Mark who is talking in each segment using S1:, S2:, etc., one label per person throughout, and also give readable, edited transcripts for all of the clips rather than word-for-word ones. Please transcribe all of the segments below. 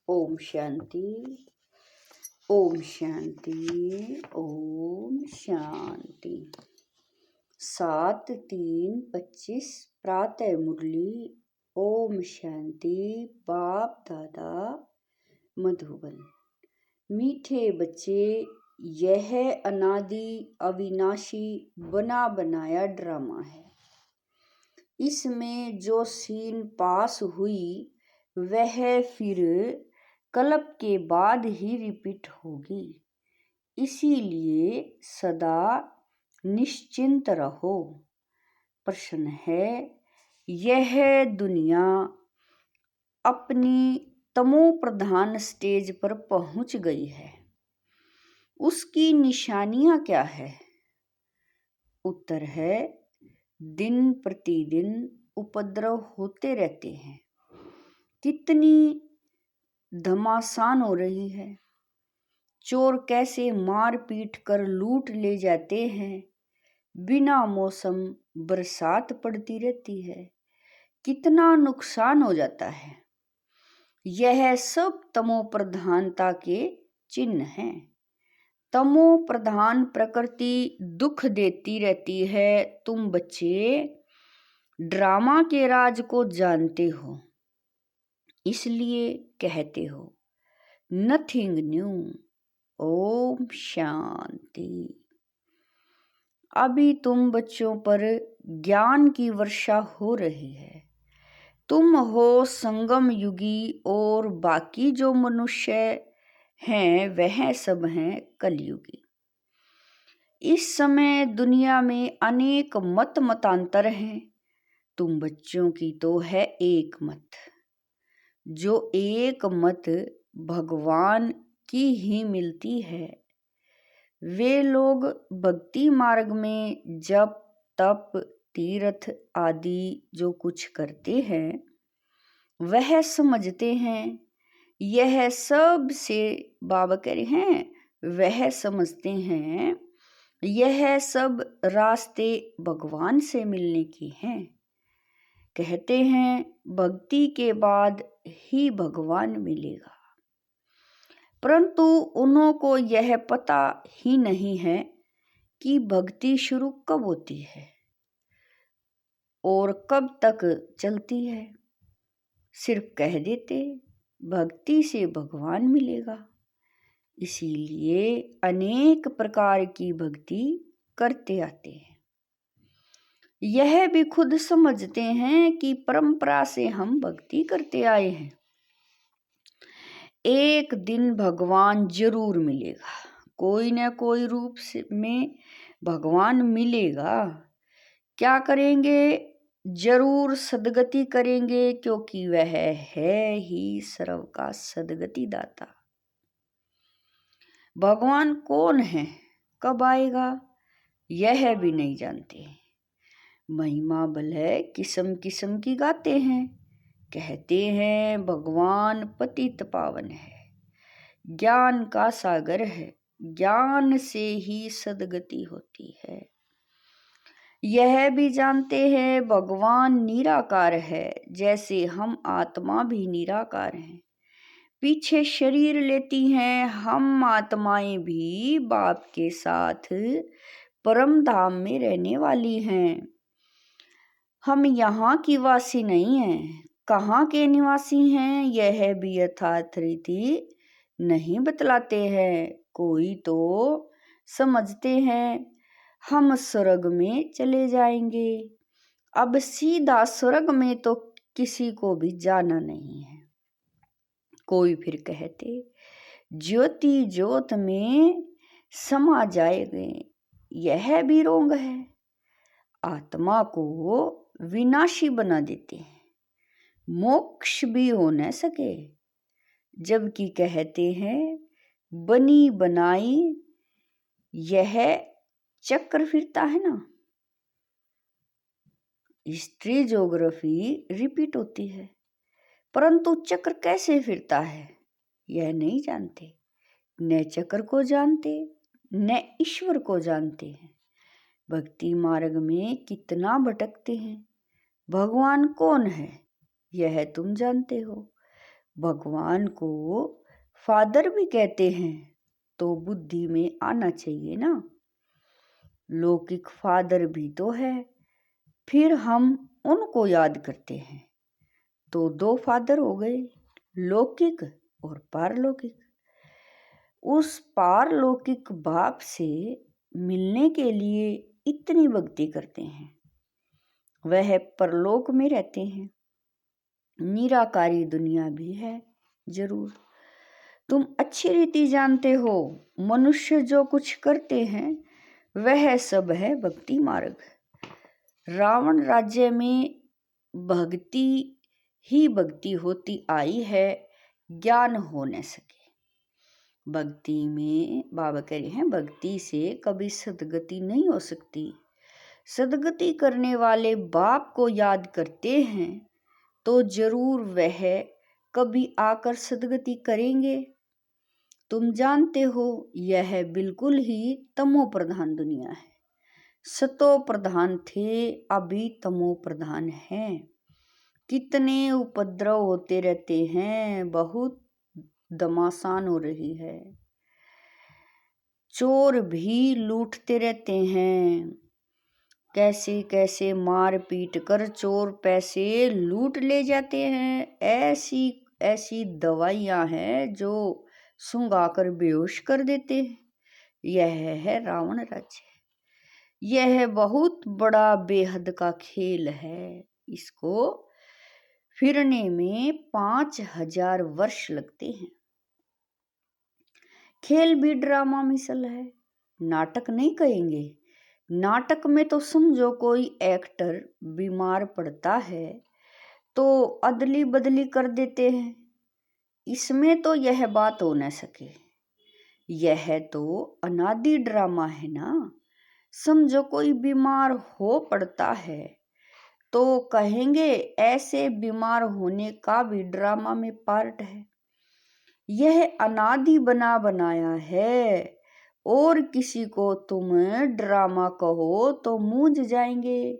S1: ओम शांति। ओम शांति। ओम शांति। 7/3/25 प्रातः मुरली। ओम शांति। बाप दादा मधुबन। मीठे बच्चे, यह अनादि अविनाशी बना बनाया ड्रामा है। इसमें जो सीन पास हुई वह फिर कल्प के बाद ही रिपीट होगी। इसीलिए सदा निश्चिंत रहो। प्रश्न है, यह दुनिया अपनी तमो प्रधान स्टेज पर पहुंच गई है। उसकी निशानियां क्या है? उत्तर है, दिन प्रतिदिन उपद्रव होते रहते हैं। कितनी घमासान हो रही है। चोर कैसे मार पीट कर लूट ले जाते हैं। बिना मौसम बरसात पड़ती रहती है। कितना नुकसान हो जाता है। यह सब तमो प्रधानता के चिन्ह हैं। तमो प्रधान प्रकृति दुख देती रहती है। तुम बच्चे ड्रामा के राज को जानते हो, इसलिए कहते हो नथिंग न्यू। ओम शांति। अभी तुम बच्चों पर ज्ञान की वर्षा हो रही है। तुम हो संगम युगी और बाकी जो मनुष्य हैं वह सब हैं कलयुगी। इस समय दुनिया में अनेक मतांतर हैं। तुम बच्चों की तो है एक मत। जो एक मत भगवान की ही मिलती है। वे लोग भक्ति मार्ग में जप तप तीर्थ आदि जो कुछ करते हैं वह समझते हैं। यह सब से बाबा कह रहे हैं, वह समझते हैं यह सब रास्ते भगवान से मिलने की हैं। कहते हैं भक्ति के बाद ही भगवान मिलेगा, परंतु उन्हों को यह पता ही नहीं है कि भक्ति शुरू कब होती है और कब तक चलती है। सिर्फ कह देते भक्ति से भगवान मिलेगा। इसीलिए अनेक प्रकार की भक्ति करते आते हैं। यह भी खुद समझते हैं कि परंपरा से हम भक्ति करते आए हैं। एक दिन भगवान जरूर मिलेगा। कोई न कोई रूप में भगवान मिलेगा। क्या करेंगे? जरूर सदगति करेंगे, क्योंकि वह है ही सर्व का सदगति दाता। भगवान कौन है, कब आएगा, यह भी नहीं जानते। महिमा भले किस्म किस्म की गाते हैं। कहते हैं भगवान पतित पावन है, ज्ञान का सागर है, ज्ञान से ही सदगति होती है। यह भी जानते हैं भगवान निराकार है, जैसे हम आत्मा भी निराकार हैं। पीछे शरीर लेती हैं हम आत्माएं भी बाप के साथ परम धाम में रहने वाली हैं। हम यहाँ की वासी नहीं हैं। कहाँ के निवासी हैं यह भी यथार्थ रीति नहीं बतलाते हैं। कोई तो समझते हैं हम स्वर्ग में चले जाएंगे। अब सीधा स्वर्ग में तो किसी को भी जाना नहीं है। कोई फिर कहते ज्योति ज्योत में समा जाएंगे। यह भी रोंग है। आत्मा को विनाशी बना देते हैं, मोक्ष भी हो न सके। जबकि कहते हैं बनी बनाई यह चक्र फिरता है ना। हिस्ट्री ज्योग्राफी रिपीट होती है, परंतु चक्र कैसे फिरता है यह नहीं जानते। न चक्र को जानते न ईश्वर को जानते हैं। भक्ति मार्ग में कितना भटकते हैं। भगवान कौन है यह तुम जानते हो, भगवान को फादर भी कहते हैं तो बुद्धि में आना चाहिए ना। लौकिक फादर भी तो है, फिर हम उनको याद करते हैं तो दो फादर हो गए, लौकिक और पारलौकिक। उस पारलौकिक बाप से मिलने के लिए इतनी भक्ति करते हैं, वह परलोक में रहते हैं। निराकारी दुनिया भी है जरूर। तुम अच्छी रीति जानते हो, मनुष्य जो कुछ करते हैं वह सब है भक्ति मार्ग। रावण राज्य में भक्ति ही भक्ति होती आई है, ज्ञान हो न सके। भक्ति में बाबा कह रहे हैं, भक्ति से कभी सदगति नहीं हो सकती। सदगति करने वाले बाप को याद करते हैं तो जरूर वह कभी आकर सदगति करेंगे। तुम जानते हो यह बिल्कुल ही तमो प्रधान दुनिया है। सतो प्रधान थे, अभी तमो प्रधान है। कितने उपद्रव होते रहते हैं, बहुत दमासान हो रही है। चोर भी लूटते रहते हैं, कैसे कैसे मार पीट कर चोर पैसे लूट ले जाते हैं। ऐसी ऐसी दवाइयाँ हैं जो सुंघाकर बेहोश कर देते हैं। यह है रावण राज्य। यह बहुत बड़ा बेहद का खेल है। इसको फिरने में 5000 वर्ष लगते हैं। खेल भी ड्रामा मिसल है, नाटक नहीं कहेंगे। नाटक में तो समझो कोई एक्टर बीमार पड़ता है तो अदली बदली कर देते हैं। इसमें तो यह बात हो न सके। यह तो अनादि ड्रामा है ना। समझो कोई बीमार हो पड़ता है तो कहेंगे ऐसे बीमार होने का भी ड्रामा में पार्ट है। यह अनादि बना बनाया है, और किसी को तुम ड्रामा कहो तो मूंझ जाएंगे।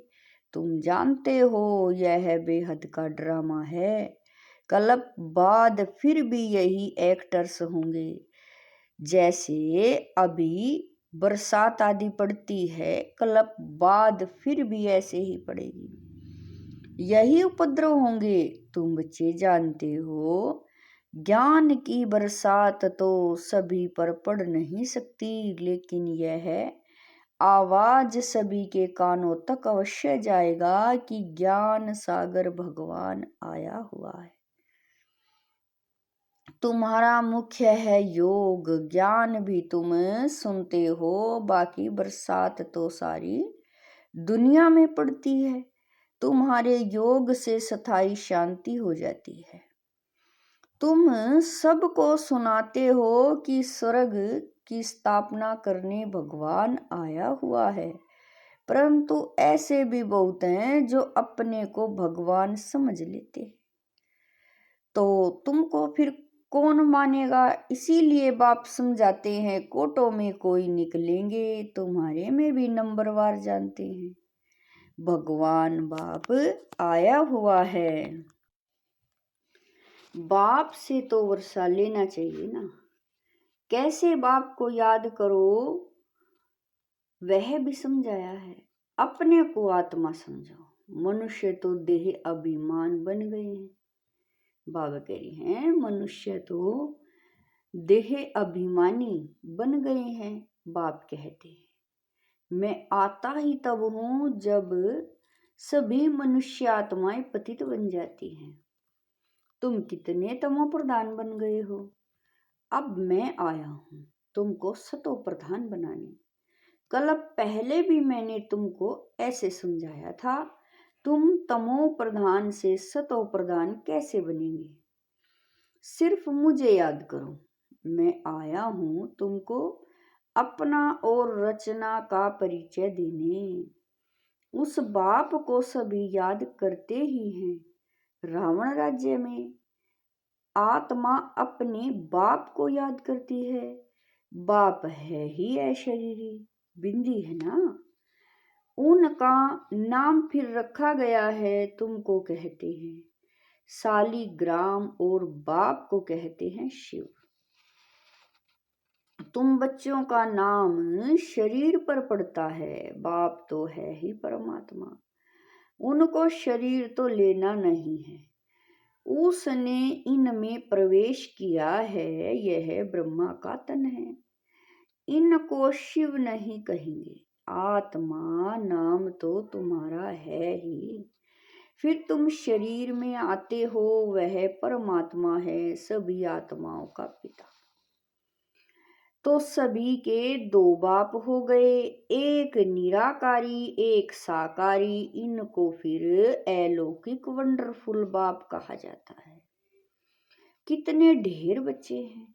S1: तुम जानते हो यह बेहद का ड्रामा है। कल्प बाद फिर भी यही एक्टर्स होंगे। जैसे अभी बरसात आदि पड़ती है, कल्प बाद फिर भी ऐसे ही पड़ेगी। यही उपद्रव होंगे। तुम बच्चे जानते हो ज्ञान की बरसात तो सभी पर पड़ नहीं सकती, लेकिन यह आवाज सभी के कानों तक अवश्य जाएगा कि ज्ञान सागर भगवान आया हुआ है। तुम्हारा मुख्य है योग, ज्ञान भी तुम सुनते हो, बाकी बरसात तो सारी दुनिया में पड़ती है। तुम्हारे योग से स्थायी शांति हो जाती है। तुम सबको सुनाते हो कि स्वर्ग की स्थापना करने भगवान आया हुआ है, परंतु ऐसे भी बहुत हैं जो अपने को भगवान समझ लेते। तो तुमको फिर कौन मानेगा? इसीलिए बाप समझाते हैं, कोटों में कोई निकलेंगे, तुम्हारे में भी नंबरवार जानते हैं। भगवान बाप आया हुआ है। बाप से तो वर्षा लेना चाहिए ना। कैसे बाप को याद करो, वह भी समझाया है। अपने को आत्मा समझो। मनुष्य तो देह अभिमान बन गए हैं। बाबा कह रही हैं, मनुष्य तो देह अभिमानी बन गए हैं। बाप कहते हैं, मैं आता ही तब हूं जब सभी मनुष्य आत्माएं पतित बन जाती हैं। तुम कितने तमो प्रधान बन गए हो। अब मैं आया हूं तुमको सतो प्रधान बनाने। कल पहले भी मैंने तुमको ऐसे समझाया था। तुम तमो प्रधान से सतो प्रधान कैसे बनेंगे? सिर्फ मुझे याद करो। मैं आया हूं तुमको अपना और रचना का परिचय देने। उस बाप को सभी याद करते ही हैं। रावण राज्य में आत्मा अपने बाप को याद करती है। बाप है ही ऐशरीरी, बिंदी है ना। उनका नाम फिर रखा गया है, तुमको कहते हैं। शालिग्राम और बाप को कहते हैं शिव। तुम बच्चों का नाम शरीर पर पड़ता है, बाप तो है ही परमात्मा, उनको शरीर तो लेना नहीं है, उसने इनमें प्रवेश किया है, यह ब्रह्मा का तन है। इनको शिव नहीं कहेंगे, आत्मा नाम तो तुम्हारा है ही, फिर तुम शरीर में आते हो, वह परमात्मा है, सभी आत्माओं का पिता। तो सभी के दो बाप हो गए, एक निराकारी एक साकारी, इनको फिर अलौकिक वंडरफुल बाप कहा जाता है। कितने ढेर बच्चे हैं,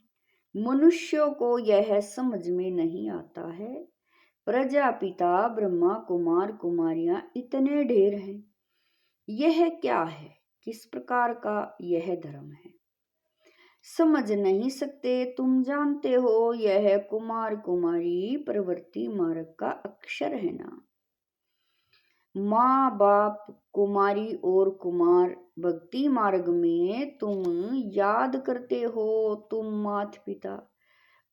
S1: मनुष्यों को यह समझ में नहीं आता है। प्रजापिता ब्रह्मा कुमार कुमारियां इतने ढेर हैं, यह क्या है, किस प्रकार का यह धर्म है, समझ नहीं सकते। तुम जानते हो यह कुमार कुमारी प्रवृत्ति मार्ग का अक्षर है ना। माँ बाप कुमारी और कुमार भक्ति मार्ग में तुम याद करते हो, तुम माता पिता,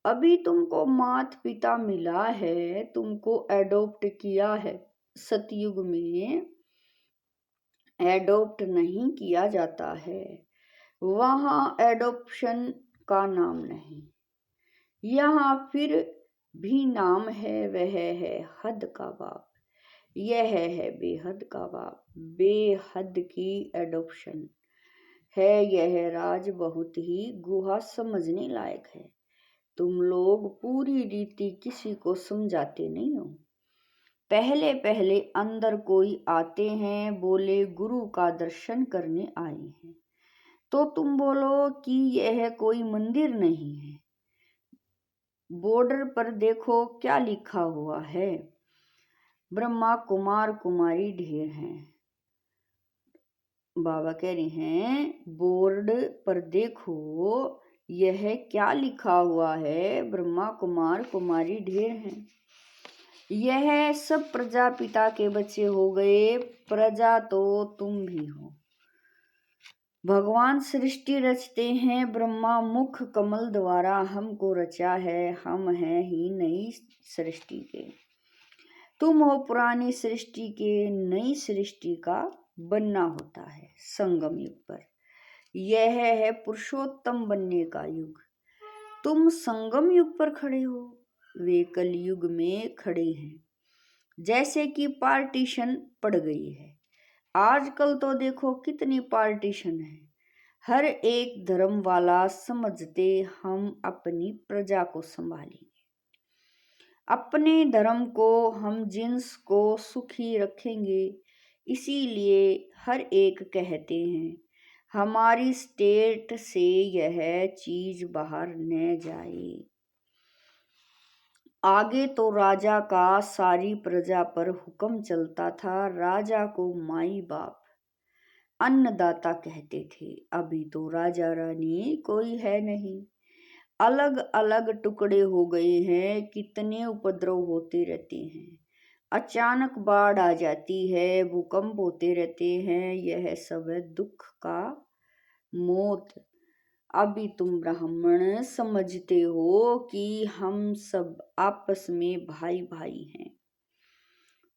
S1: अभी तुमको माता पिता मिला है, तुमको एडॉप्ट किया है। सतयुग में एडॉप्ट नहीं किया जाता है, वहाँ एडॉप्शन का नाम नहीं। यहाँ फिर भी नाम है, वह है हद का बाप, यह है बेहद का बाप, बेहद की एडॉप्शन है। यह राज बहुत ही गुहा समझने लायक है। तुम लोग पूरी रीति किसी को समझाते नहीं हो। पहले पहले अंदर कोई आते हैं, बोले गुरु का दर्शन करने आए हैं, तो तुम बोलो कि यह कोई मंदिर नहीं है। बॉर्डर पर देखो क्या लिखा हुआ है, ब्रह्मा कुमार कुमारी ढेर हैं। बाबा कह रहे हैं बोर्ड पर देखो यह क्या लिखा हुआ है, ब्रह्मा कुमार कुमारी ढेर हैं। यह सब प्रजापिता के बच्चे हो गए, प्रजा तो तुम भी हो। भगवान सृष्टि रचते हैं, ब्रह्मा मुख कमल द्वारा हमको रचा है, हम हैं ही नई सृष्टि के। तुम हो पुरानी सृष्टि के, नई सृष्टि का बनना होता है संगम युग पर। यह है पुरुषोत्तम बनने का युग। तुम संगम युग पर खड़े हो, वे कलयुग में खड़े हैं। जैसे कि पार्टीशन पड़ गई है, आजकल तो देखो कितनी पार्टीशन है। हर एक धर्म वाला समझते हम अपनी प्रजा को संभालेंगे, अपने धर्म को हम जिन्स को सुखी रखेंगे, इसीलिए हर एक कहते हैं हमारी स्टेट से यह चीज बाहर न जाए। आगे तो राजा का सारी प्रजा पर हुक्म चलता था, राजा को माई बाप अन्नदाता कहते थे। अभी तो राजा रानी कोई है नहीं, अलग अलग टुकड़े हो गए हैं, कितने उपद्रव होते रहते हैं, अचानक बाढ़ आ जाती है, भूकंप होते रहते हैं, यह सब है दुख का मौत। अभी तुम ब्राह्मण समझते हो कि हम सब आपस में भाई भाई हैं,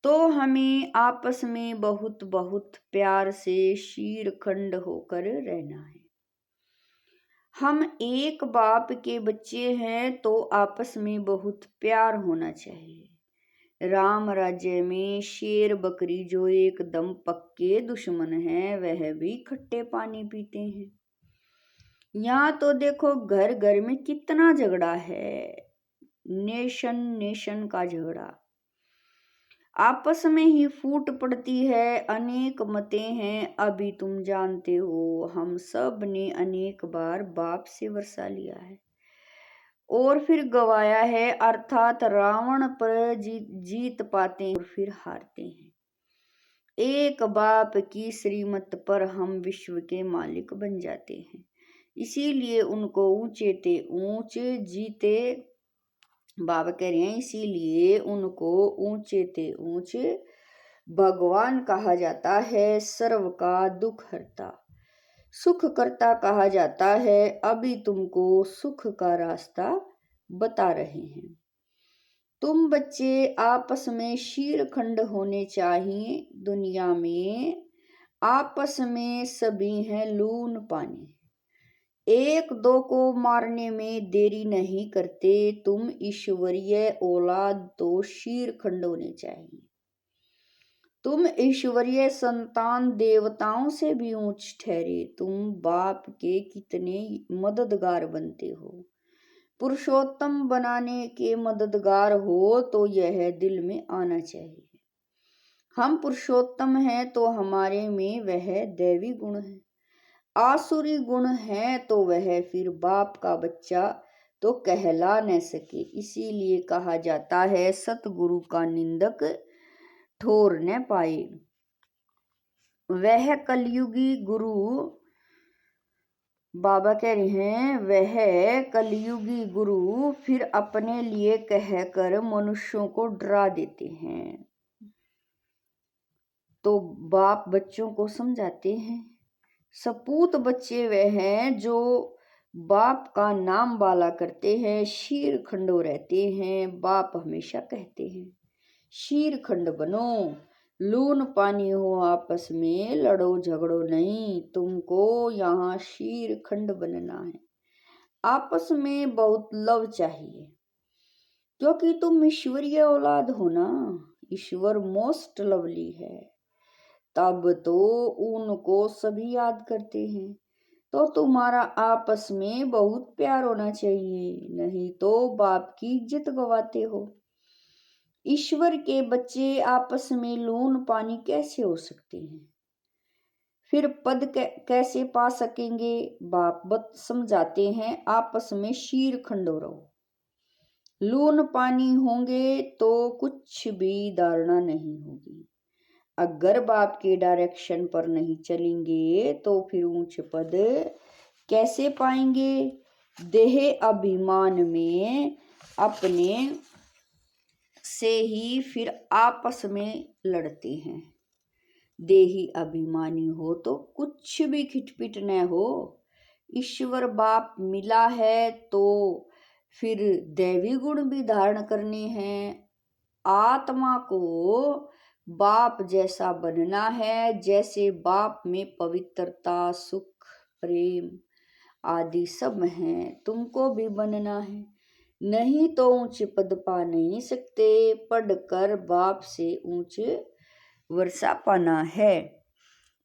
S1: तो हमें आपस में बहुत बहुत प्यार से शीरखंड होकर रहना है। हम एक बाप के बच्चे हैं, तो आपस में बहुत प्यार होना चाहिए। राम राज्य में शेर बकरी जो एकदम पक्के दुश्मन हैं, वह भी खट्टे पानी पीते हैं। यहाँ तो देखो घर घर में कितना झगड़ा है, नेशन नेशन का झगड़ा, आपस में ही फूट पड़ती है, अनेक मतें हैं। अभी तुम जानते हो हम सब ने अनेक बार बाप से वर्षा लिया है और फिर गवाया है, अर्थात रावण पर जीत पाते हैं और फिर हारते हैं। एक बाप की श्रीमत पर हम विश्व के मालिक बन जाते हैं, इसीलिए उनको ऊंचे ते ऊंचे जीते, बाबा कह रहे हैं इसीलिए उनको ऊंचे ते ऊंचे भगवान कहा जाता है, सर्व का दुख हरता। सुख करता कहा जाता है। अभी तुमको सुख का रास्ता बता रहे हैं। तुम बच्चे आपस में शीरखंड होने चाहिए। दुनिया में आपस में सभी हैं लून पानी। एक दो को मारने में देरी नहीं करते। तुम ईश्वरीय औलाद तो शीरखंड होने चाहिए। तुम ईश्वरीय संतान देवताओं से भी ऊंच ठहरे। तुम बाप के कितने मददगार बनते हो। पुरुषोत्तम बनाने के मददगार हो तो यह दिल में आना चाहिए। हम पुरुषोत्तम हैं तो हमारे में वह दैवी गुण है। आसुरी गुण है तो वह फिर बाप का बच्चा तो कहला न सके। इसीलिए कहा जाता है सतगुरु का निंदक ठोर न पाए। वह कलयुगी गुरु, बाबा कह रहे हैं, वह कलयुगी गुरु फिर अपने लिए कहकर मनुष्यों को डरा देते हैं। तो बाप बच्चों को समझाते हैं। सपूत बच्चे वह हैं जो बाप का नाम बाला करते हैं, शीर खंडो रहते हैं। बाप हमेशा कहते हैं शीरखंड बनो, लून पानी हो आपस में, लड़ो झगड़ो नहीं। तुमको यहाँ शीरखंड बनना है। आपस में बहुत लव चाहिए, क्योंकि तुम ईश्वरीय औलाद हो ना। ईश्वर मोस्ट लवली है, तब तो उनको सभी याद करते हैं। तो तुम्हारा आपस में बहुत प्यार होना चाहिए, नहीं तो बाप की इज्जत गवाते हो। ईश्वर के बच्चे आपस में लून पानी कैसे हो सकते हैं? फिर पद कैसे पा सकेंगे? बाप समझाते हैं आपस में शीर खंडो रहो। लून पानी होंगे तो कुछ भी धारणा नहीं होगी। अगर बाप के डायरेक्शन पर नहीं चलेंगे तो फिर ऊंच पद कैसे पाएंगे? देह अभिमान में अपने से ही फिर आपस में लड़ते हैं। देही अभिमानी हो तो कुछ भी खिटपिट न हो। ईश्वर बाप मिला है तो फिर दैवी गुण भी धारण करने हैं। आत्मा को बाप जैसा बनना है, जैसे बाप में पवित्रता, सुख, प्रेम आदि सब हैं, तुमको भी बनना है। नहीं तो ऊंच पद पा नहीं सकते। पढ़कर बाप से ऊंच वर्षा पाना है।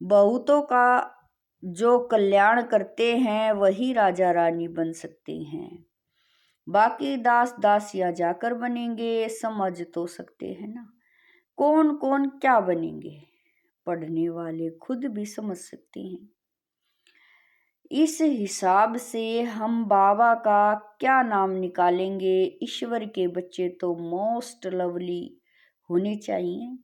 S1: बहुतों का जो कल्याण करते हैं वही राजा रानी बन सकते हैं। बाकी दास दासियां जाकर बनेंगे। समझ तो सकते हैं ना कौन कौन क्या बनेंगे। पढ़ने वाले खुद भी समझ सकते हैं। इस हिसाब से हम बाबा का क्या नाम निकालेंगे? ईश्वर के बच्चे तो मोस्ट लवली होने चाहिए,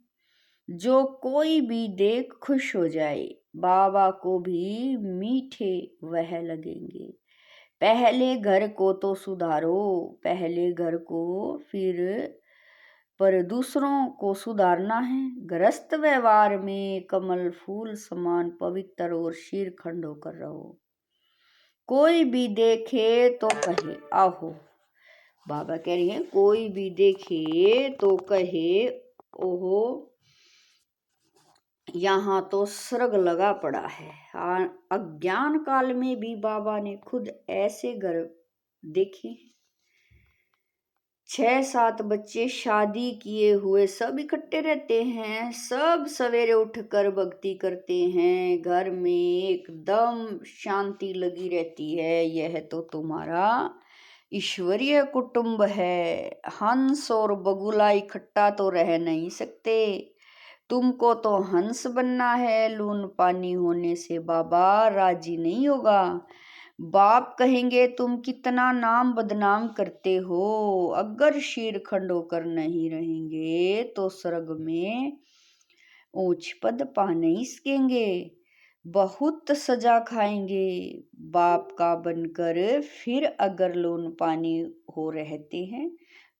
S1: जो कोई भी देख खुश हो जाए। बाबा को भी मीठे वह लगेंगे। पहले घर को तो सुधारो, पहले घर को, फिर पर दूसरों को सुधारना है। गृहस्थ व्यवहार में कमल फूल समान पवित्र और शीरखंड होकर रहो। कोई भी देखे तो कहे आहो। बाबा कह रही हैं कोई भी देखे तो कहे ओहो, यहाँ तो स्वर्ग लगा पड़ा है। अज्ञान काल में भी बाबा ने खुद ऐसे घर देखे। 6-7 बच्चे शादी किए हुए सब इकट्ठे रहते हैं। सब सवेरे उठकर भक्ति करते हैं। घर में एकदम शांति लगी रहती है। यह तो तुम्हारा ईश्वरीय कुटुंब है। हंस और बगुला इकट्ठा तो रह नहीं सकते। तुमको तो हंस बनना है। लून पानी होने से बाबा राजी नहीं होगा। बाप कहेंगे तुम कितना नाम बदनाम करते हो। अगर शीरखंड होकर नहीं रहेंगे तो स्वर्ग में ऊंच पद पा नहीं सकेंगे। बहुत सजा खाएंगे बाप का बनकर। फिर अगर लून पानी हो रहते हैं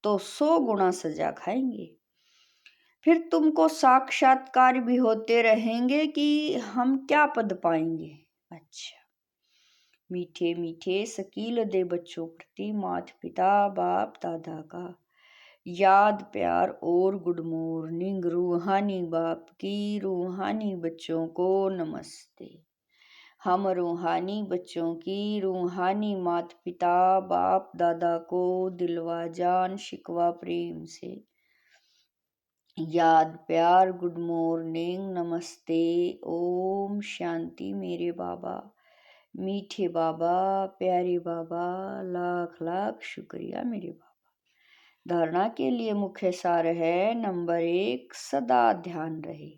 S1: तो 100 गुना सजा खाएंगे। फिर तुमको साक्षात्कार भी होते रहेंगे कि हम क्या पद पाएंगे। अच्छा। मीठे मीठे शकील दे बच्चों प्रति माता पिता बाप दादा का याद प्यार और गुड मॉर्निंग। रूहानी बाप की रूहानी बच्चों को नमस्ते। हम रूहानी बच्चों की रूहानी माता पिता बाप दादा को दिलवा जान शिकवा प्रेम से याद प्यार गुड मॉर्निंग नमस्ते ओम शांति। मेरे बाबा मीठे बाबा प्यारे बाबा लाख लाख शुक्रिया मेरे बाबा। धारणा के लिए मुख्य सार है नंबर 1, सदा ध्यान रहे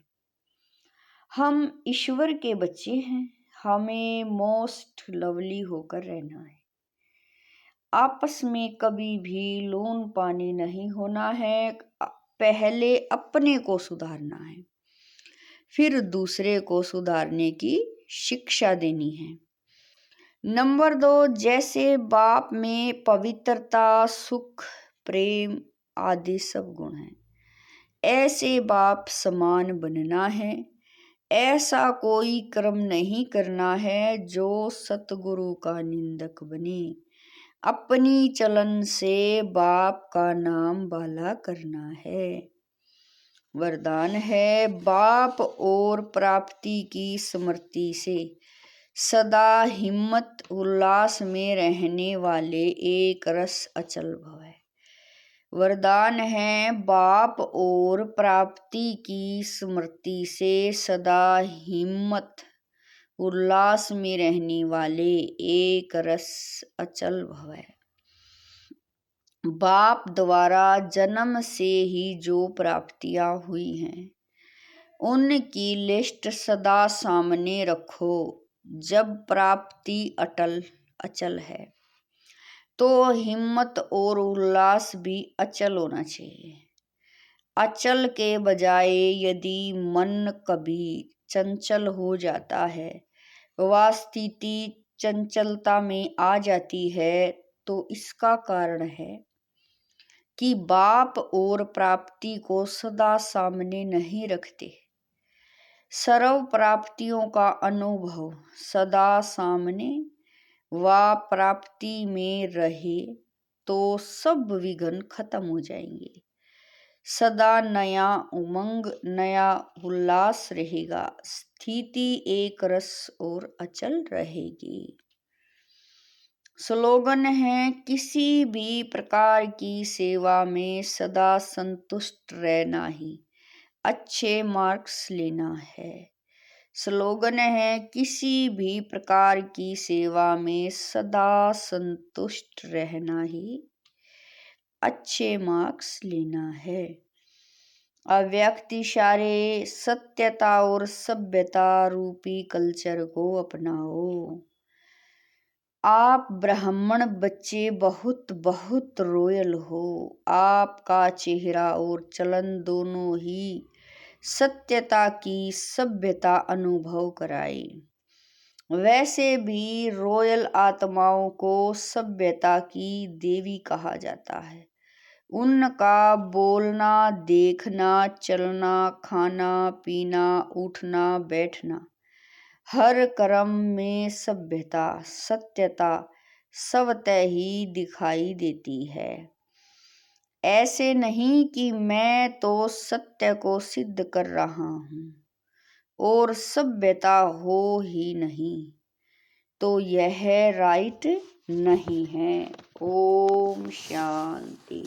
S1: हम ईश्वर के बच्चे हैं, हमें मोस्ट लवली होकर रहना है। आपस में कभी भी लून पानी नहीं होना है। पहले अपने को सुधारना है, फिर दूसरे को सुधारने की शिक्षा देनी है। नंबर 2, जैसे बाप में पवित्रता सुख प्रेम आदि सब गुण हैं, ऐसे बाप समान बनना है। ऐसा कोई कर्म नहीं करना है जो सतगुरु का निंदक बने। अपनी चलन से बाप का नाम बाला करना है। वरदान है बाप और प्राप्ति की स्मृति से सदा हिम्मत उल्लास में रहने वाले एक रस अचल भव है। वरदान है बाप और प्राप्ति की स्मृति से सदा हिम्मत उल्लास में रहने वाले एक रस अचल भव है। बाप द्वारा जन्म से ही जो प्राप्तियां हुई हैं उनकी लिस्ट सदा सामने रखो। जब प्राप्ति अचल है तो हिम्मत और उल्लास भी अचल होना चाहिए। अचल के बजाय यदि मन कभी चंचल हो जाता है, वह स्थिति चंचलता में आ जाती है, तो इसका कारण है कि बाप और प्राप्ति को सदा सामने नहीं रखते। सर्व प्राप्तियों का अनुभव सदा सामने व प्राप्ति में रहे तो सब विघ्न खत्म हो जाएंगे। सदा नया उमंग नया उल्लास रहेगा। स्थिति एक रस और अचल रहेगी। स्लोगन है किसी भी प्रकार की सेवा में सदा संतुष्ट रहना ही अच्छे मार्क्स लेना है। स्लोगन है किसी भी प्रकार की सेवा में सदा संतुष्ट रहना ही अच्छे मार्क्स लेना है। अव्यक्त इशारे सत्यता और सभ्यता रूपी कल्चर को अपनाओ। आप ब्राह्मण बच्चे बहुत बहुत रॉयल हो। आपका चेहरा और चलन दोनों ही सत्यता की सभ्यता अनुभव कराए। वैसे भी रॉयल आत्माओं को सभ्यता की देवी कहा जाता है। उनका बोलना देखना चलना खाना पीना उठना बैठना हर कर्म में सभ्यता सत्यता स्वतः ही दिखाई देती है। ऐसे नहीं कि मैं तो सत्य को सिद्ध कर रहा हूँ और सभ्यता हो ही नहीं, तो यह राइट नहीं है। ओम शांति।